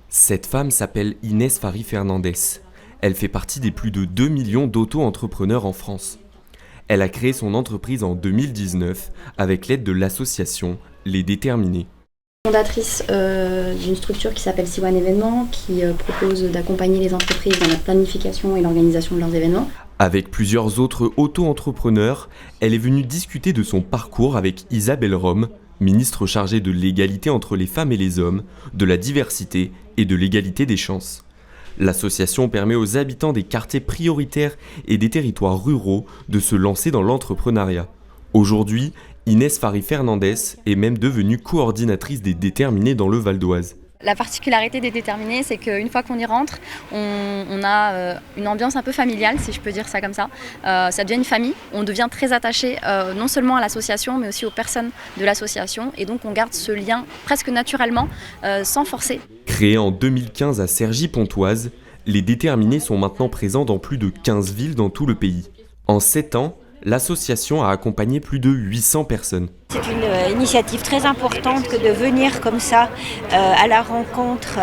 Cette femme s'appelle Inès Fari Fernandez. Elle fait partie des plus de 2 millions d'auto-entrepreneurs en France. Elle a créé son entreprise en 2019 avec l'aide de l'association Les Déterminés. Fondatrice d'une structure qui s'appelle C1 Événements, qui propose d'accompagner les entreprises dans la planification et l'organisation de leurs événements. Avec plusieurs autres auto-entrepreneurs, elle est venue discuter de son parcours avec Isabelle Rome, ministre chargée de l'égalité entre les femmes et les hommes, de la diversité et de l'égalité des chances. L'association permet aux habitants des quartiers prioritaires et des territoires ruraux de se lancer dans l'entrepreneuriat. Aujourd'hui, Inès Fari Fernandez est même devenue coordinatrice des Déterminés dans le Val d'Oise. La particularité des Déterminés, c'est qu'une fois qu'on y rentre, on a une ambiance un peu familiale, si je peux dire ça comme ça. Ça devient une famille, on devient très attaché non seulement à l'association, mais aussi aux personnes de l'association. Et donc on garde ce lien presque naturellement, sans forcer. Créée en 2015 à Cergy-Pontoise, les Déterminés sont maintenant présents dans plus de 15 villes dans tout le pays. En 7 ans, l'association a accompagné plus de 800 personnes. C'est une initiative très importante que de venir comme ça à la rencontre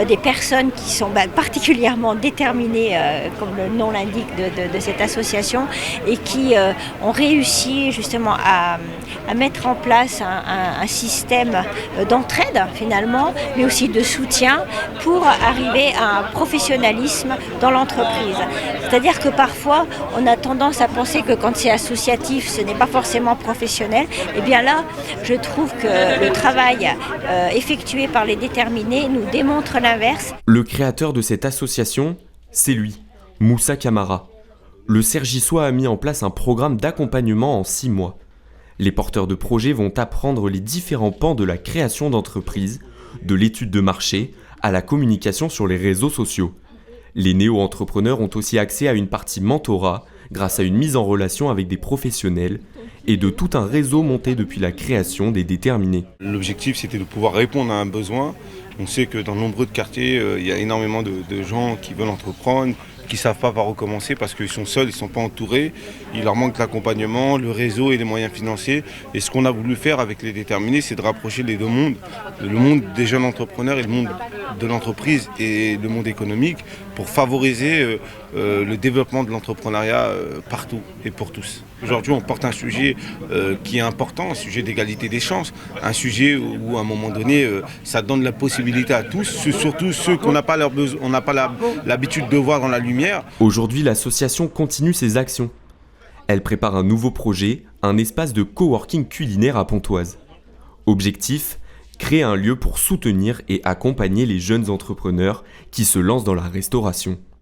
des personnes qui sont particulièrement déterminées, comme le nom l'indique, de cette association et qui ont réussi justement à mettre en place un système d'entraide finalement, mais aussi de soutien pour arriver à un professionnalisme dans l'entreprise. C'est-à-dire que parfois on a tendance à penser que quand c'est associatif, ce n'est pas forcément professionnel. Et bien là, je trouve que le travail effectué par les Déterminés nous démontre l'inverse. Le créateur de cette association, c'est lui, Moussa Camara. Le Cergissois a mis en place un programme d'accompagnement en 6 mois. Les porteurs de projets vont apprendre les différents pans de la création d'entreprises, de l'étude de marché à la communication sur les réseaux sociaux. Les néo-entrepreneurs ont aussi accès à une partie mentorat grâce à une mise en relation avec des professionnels et de tout un réseau monté depuis la création des Déterminés. L'objectif, c'était de pouvoir répondre à un besoin. On sait que dans nombreux quartiers, il y a énormément de gens qui veulent entreprendre, qui ne savent pas par où commencer parce qu'ils sont seuls, ils ne sont pas entourés. Il leur manque l'accompagnement, le réseau et les moyens financiers. Et ce qu'on a voulu faire avec les Déterminés, c'est de rapprocher les deux mondes, le monde des jeunes entrepreneurs et le monde de l'entreprise et le monde économique pour favoriser le développement de l'entrepreneuriat partout et pour tous. Aujourd'hui, on porte un sujet qui est important, un sujet d'égalité des chances, un sujet où à un moment donné, ça donne la possibilité à tous, surtout ceux qu'on n'a pas l'habitude de voir dans la lumière. Aujourd'hui, l'association continue ses actions. Elle prépare un nouveau projet, un espace de coworking culinaire à Pontoise. Objectif, créer un lieu pour soutenir et accompagner les jeunes entrepreneurs qui se lancent dans la restauration.